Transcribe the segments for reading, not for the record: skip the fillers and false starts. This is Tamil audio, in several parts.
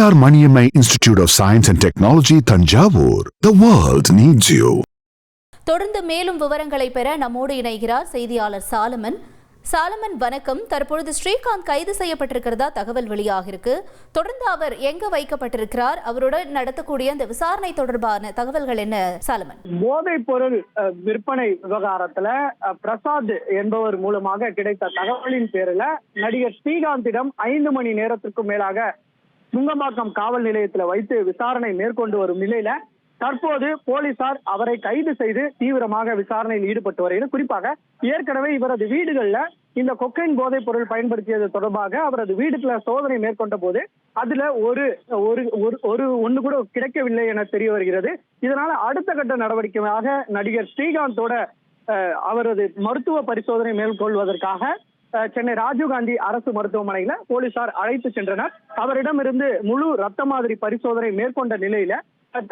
PR Maniammai Institute of Science and Technology, Thanjavur. The world needs you. தொடர்ந்து மேலும் விவரங்களை பெற நம்மோடு இணைகிறார் செய்தியாளர் சாலமன். சாலமன் வணக்கம். தற்பொழுது ஸ்ரீகாந்த் கைது செய்யப்பட்டிருக்கிறதா தகவல் வெளியாக இருக்கு. தொடர்ந்து அவர் எங்க வைக்கப்பட்டிருக்கிறார், அவருடன் நடத்தக்கூடிய அந்த விசாரணை தொடர்பான தகவல்கள் என்ன சாலமன்? போதைப் பொருள் விற்பனை விவகாரத்துல பிரசாத் என்பவர் மூலமாக கிடைத்த தகவலின் பேரில் நடிகர் ஸ்ரீகாந்திடம் 5 மணி நேரத்திற்கும் மேலாக நுங்கம்பாக்கம் காவல் நிலையத்தில் வைத்து விசாரணை மேற்கொண்டு வரும் நிலையில தற்போது போலீசார் அவரை கைது செய்து தீவிரமாக விசாரணையில் ஈடுபட்டு வருகிறது. குறிப்பாக ஏற்கனவே இவரது வீடுகள்ல இந்த கொக்கைன் போதைப் பொருள் பயன்படுத்தியது தொடர்பாக அவரது வீடுல சோதனை மேற்கொண்ட போது அதுல ஒண்ணு கூட கிடைக்கவில்லை என தெரிய வருகிறது. இதனால அடுத்த கட்ட நடவடிக்கையாக நடிகர் ஸ்ரீகாந்தோட அவரது மருத்துவ பரிசோதனை மேற்கொள்வதற்காக சென்னை ராஜீவ்காந்தி அரசு மருத்துவமனையில போலீசார் அழைத்து சென்றனர். அவரிடமிருந்து முழு ரத்த மாதிரி பரிசோதனை மேற்கொண்ட நிலையில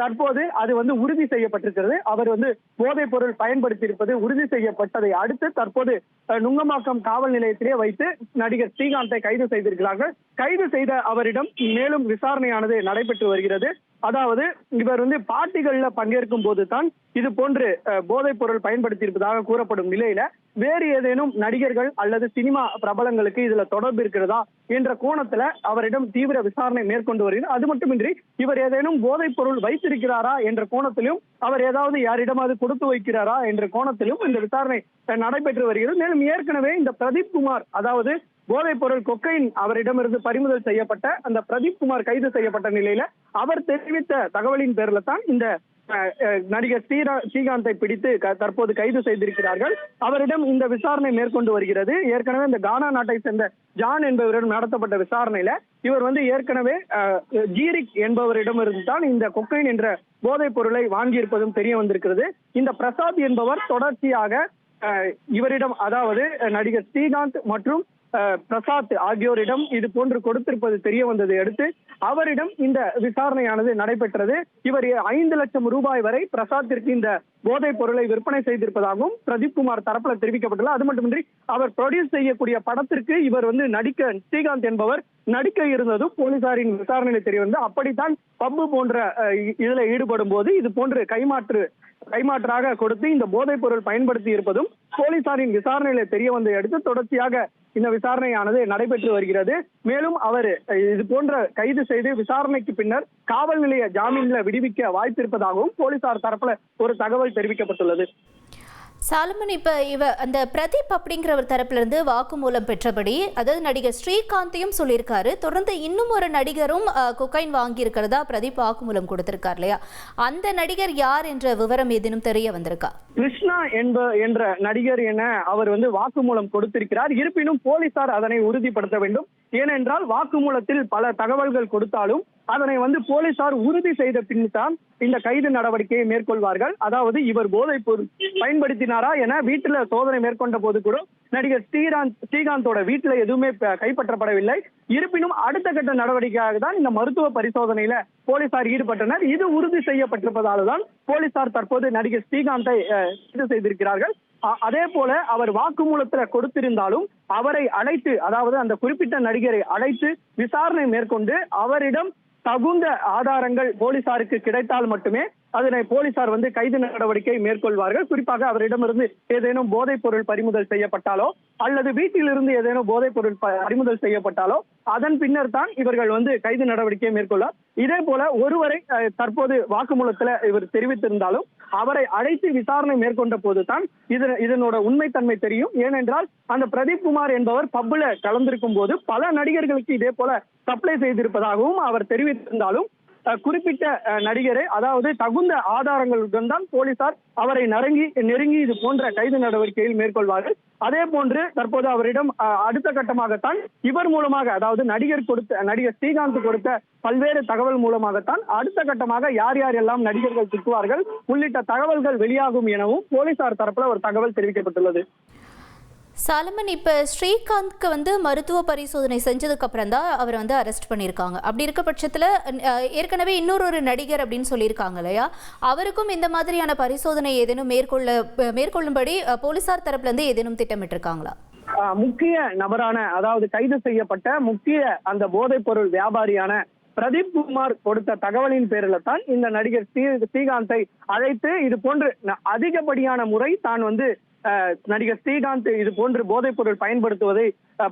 தற்போது அது உறுதி செய்யப்பட்டிருக்கிறது. அவர் போதைப் பொருள் பயன்படுத்தி இருப்பது உறுதி செய்யப்பட்டதை அடுத்து தற்போது நுங்கம்பாக்கம் காவல் நிலையத்திலே வைத்து நடிகர் ஸ்ரீகாந்தை கைது செய்திருக்கிறார்கள். கைது செய்த அவரிடம் மேலும் விசாரணையானது நடைபெற்று வருகிறது. அதாவது இவர் பார்ட்டிகள்ல பங்கேற்கும் போது தான் இது போன்று போதைப் பொருள் பயன்படுத்தி இருப்பதாக கூறப்படும் நிலையில வேறு ஏதேனும் நடிகர்கள் அல்லது சினிமா பிரபலங்களுக்கு இதுல தொடர்பு இருக்கிறதா என்ற கோணத்துல அவரிடம் தீவிர விசாரணை மேற்கொண்டு வருகிறது. அது மட்டுமின்றி இவர் ஏதேனும் போதைப் பொருள் வைத்திருக்கிறாரா என்ற கோணத்திலும் அவர் ஏதாவது யாரிடமாவது கொடுத்து வைக்கிறாரா என்ற கோணத்திலும் இந்த விசாரணை நடைபெற்று வருகிறது. மேலும் ஏற்கனவே இந்த பிரதீப் குமார், அதாவது போதைப் பொருள் கொக்கைன் அவரிடமிருந்து பறிமுதல் செய்யப்பட்ட அந்த பிரதீப் குமார் கைது செய்யப்பட்ட நிலையில அவர் தெரிவித்த தகவலின் பேர்ல தான் இந்த நடிகர் ஸ்ரீகாந்தை பிடித்து தற்போது கைது செய்திருக்கிறார்கள். அவரிடம் இந்த விசாரணை மேற்கொண்டு வருகிறது. ஏற்கனவே இந்த கானா நாட்டை சேர்ந்த ஜான் என்பவரிடம் நடத்தப்பட்ட விசாரணையில இவர் ஏற்கனவே ஜீரிக் என்பவரிடமிருந்து தான் இந்த கொக்கைன் என்ற போதைப் பொருளை வாங்கியிருப்பதும் தெரிய வந்திருக்கிறது. இந்த பிரசாத் என்பவர் தொடர்ச்சியாக இவரிடம், அதாவது நடிகர் ஸ்ரீகாந்த் மற்றும் பிரசாத் ஆகியோரிடம் இது போன்று கொடுத்திருப்பது தெரிய வந்ததை அடுத்து அவரிடம் இந்த விசாரணையானது நடைபெற்றது. இவர் 5 லட்சம் ரூபாய் வரை பிரசாத்திற்கு இந்த போதைப் பொருளை விற்பனை செய்திருப்பதாகவும் பிரதீப் குமார் தரப்புல தெரிவிக்கப்பட்டுள்ளது. அது மட்டுமின்றி அவர் ப்ரொடியூஸ் செய்யக்கூடிய படத்திற்கு இவர் நடிக்க ஸ்ரீகாந்த் என்பவர் நடிக்க இருந்ததும் போலீசாரின் விசாரணையில் தெரிய வந்தது. அப்படித்தான் பப்பு போன்ற இதுல ஈடுபடும் போது இது போன்று கைமாற்றாக கொடுத்து இந்த போதைப் பொருள் பயன்படுத்தி இருப்பதும் போலீசாரின் விசாரணையில தெரிய வந்ததை அடுத்து தொடர்ச்சியாக இந்த விசாரணையானது நடைபெற்று வருகிறது. மேலும் அவர் இது போன்ற கைது செய்து விசாரணைக்கு பின்னர் காவல் நிலைய ஜாமீன்ல விடுவிக்க வாய்ப்பிருப்பதாகவும் போலீசார் தரப்புல ஒரு தகவல் தெரிவிக்கப்பட்டுள்ளது. சாலமன், இப்ப அந்த பிரதீப் அப்படிங்கிறவர் தரப்புல இருந்து வாக்குமூலம் பெற்றபடி, அதாவது நடிகர் ஸ்ரீகாந்தையும் சொல்லியிருக்காரு, தொடர்ந்து இன்னும் ஒரு நடிகரும் கொக்கைன் வாங்கி இருக்கிறதா பிரதீப் வாக்குமூலம் கொடுத்திருக்கார் இல்லையா? அந்த நடிகர் யார் என்ற விவரம் ஏதேனும் தெரிய வந்திருக்கா? கிருஷ்ணா என்ற நடிகர் என அவர் வாக்குமூலம் கொடுத்திருக்கிறார். இருப்பினும் போலீசார் அதனை உறுதிப்படுத்த வேண்டும். ஏனென்றால் வாக்குமூலத்தில் பல தகவல்கள் கொடுத்தாலும் அதனை போலீசார் உறுதி செய்த பின் தான் இந்த கைது நடவடிக்கையை மேற்கொள்வார்கள். அதாவது இவர் போதைப் பொருள் பயன்படுத்தினாரா என வீட்டுல சோதனை மேற்கொண்ட போது கூட நடிகர் ஸ்ரீகாந்தோட வீட்டுல எதுவுமே கைப்பற்றப்படவில்லை. இருப்பினும் அடுத்த கட்ட நடவடிக்கையாக தான் இந்த மருத்துவ பரிசோதனையில போலீசார் ஈடுபட்டனர். இது உறுதி செய்யப்பட்டிருப்பதால் தான் போலீசார் தற்போது நடிகர் ஸ்ரீகாந்தை கைது செய்திருக்கிறார்கள். அதே போல அவர் வாக்குமூலத்துல கொடுத்திருந்தாலும் அவரை அழைத்து, அதாவது அந்த குறிப்பிட்ட நடிகரை அழைத்து விசாரணை மேற்கொண்டு அவரிடம் தகுந்த ஆதாரங்கள் போலீசாருக்கு கிடைத்தால் மட்டுமே அதனை போலீசார் கைது நடவடிக்கை மேற்கொள்வார்கள். குறிப்பாக அவரிடமிருந்து ஏதேனும் போதைப் பொருள் பறிமுதல் செய்யப்பட்டாலோ அல்லது வீட்டிலிருந்து ஏதேனும் போதைப் பொருள் பறிமுதல் செய்யப்பட்டாலோ அதன் பின்னர் தான் இவர்கள் கைது நடவடிக்கையை மேற்கொள்ளார். இதே போல ஒருவரை தற்போது வாக்குமூலத்துல இவர் தெரிவித்திருந்தாலும் அவரை அழைத்து விசாரணை மேற்கொண்ட போது தான் இதனோட உண்மைத்தன்மை தெரியும். ஏனென்றால் அந்த பிரதீப் குமார் என்பவர் பப்புல கலந்திருக்கும் போது பல நடிகர்களுக்கு இதே போல சப்ளை செய்திருப்பதாகவும் அவர் தெரிவித்திருந்தாலும் குறிப்பிட்ட நடிகரை, அதாவது தகுந்த ஆதாரங்களுடன் தான் போலீசார் அவரை நெருங்கி இது போன்ற கைது நடவடிக்கையில் மேற்கொள்வார்கள். அதே போன்று தற்போது அவரிடம் அடுத்த கட்டமாகத்தான் இவர் மூலமாக, அதாவது நடிகர் ஸ்ரீகாந்த் கொடுத்த பல்வேறு தகவல் மூலமாகத்தான் அடுத்த கட்டமாக யார் எல்லாம் நடிகர்கள் சிக்குவார்கள் உள்ளிட்ட தகவல்கள் வெளியாகும் எனவும் போலீசார் தரப்புல ஒரு தகவல் தெரிவிக்கப்பட்டுள்ளது. சாலமன், இப்ப ஸ்ரீகாந்த்க்கு மருத்துவ பரிசோதனை செஞ்சதுக்கு அப்புறம் தான் அவர் அரெஸ்ட் பண்ணியிருக்காங்க. அப்படி இருக்க பட்சத்துல ஏற்கனவே இன்னொரு நடிகர் அப்படின்னு சொல்லியிருக்காங்க இல்லையா, அவருக்கும் இந்த மாதிரியான பரிசோதனை ஏதேனும் மேற்கொள்ளும்படி போலீசார் தரப்புல இருந்து ஏதேனும் திட்டமிட்டிருக்காங்களா? முக்கிய நபரான, அதாவது கைது செய்யப்பட்ட முக்கிய அந்த போதைப் பொருள் வியாபாரியான பிரதீப் குமார் கொடுத்த தகவலின் பேரில் தான் இந்த நடிகர் ஸ்ரீகாந்தை அழைத்து இது போன்று அதிகப்படியான முறை தான் வந்து நடிகர் ஸ்ரீகாந்த் இது போன்று போதைப் பொருள் பயன்படுத்துவதை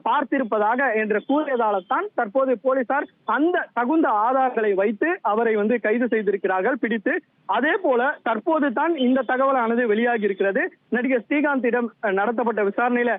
பார்த்திருப்பதாக என்று கூறியதால தான் தற்போது போலீசார் அந்த தகுந்த ஆதாரங்களை வைத்து அவரை வந்து கைது செய்திருக்கிறார்கள், பிடித்து. அதே போல தற்போது தான் இந்த தகவலானது வெளியாகி இருக்கிறது. நடிகர் ஸ்ரீகாந்திடம் நடத்தப்பட்ட விசாரணையில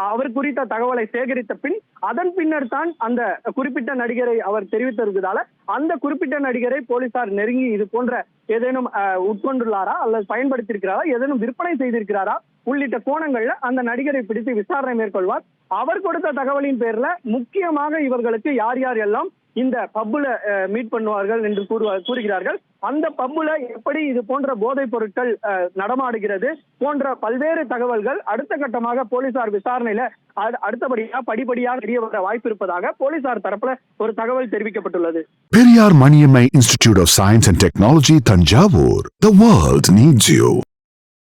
அவர் குறித்த தகவலை சேகரித்த பின் அதன் பின்னர் தான் அந்த குறிப்பிட்ட நடிகரை அவர் தெரிவித்திருப்பதால அந்த குறிப்பிட்ட நடிகரை போலீசார் நெருங்கி இது போன்ற ஏதேனும் உட்கொண்டுள்ளாரா அல்லது பயன்படுத்தியிருக்கிறாரா, ஏதேனும் விற்பனை செய்திருக்கிறாரா உள்ளிட்ட கோணங்கள்ல அந்த நடிகரை பிடித்து விசாரணை மேற்கொள்வார். அவர் கொடுத்த தகவலின் பேர்ல முக்கியமாக இவர்களுக்கு யார் யார் எல்லாம் இந்த பப்புல மீட் பண்ணுவார்கள் என்று கூறுகிறார்கள். அந்த பப்புல எப்படி இது போன்ற போதைப் பொருட்கள் நடமாடுகிறது போன்ற பல்வேறு தகவல்கள் அடுத்த கட்டமாக போலீசார் விசாரணையில அடுத்தபடியாக படிப்படியாக தெரிய வர வாய்ப்பு இருப்பதாக போலீசார் தரப்புல ஒரு தகவல் தெரிவிக்கப்பட்டுள்ளது. Periyar Maniammai Institute of Science and Technology, Tanjavur. The world needs you.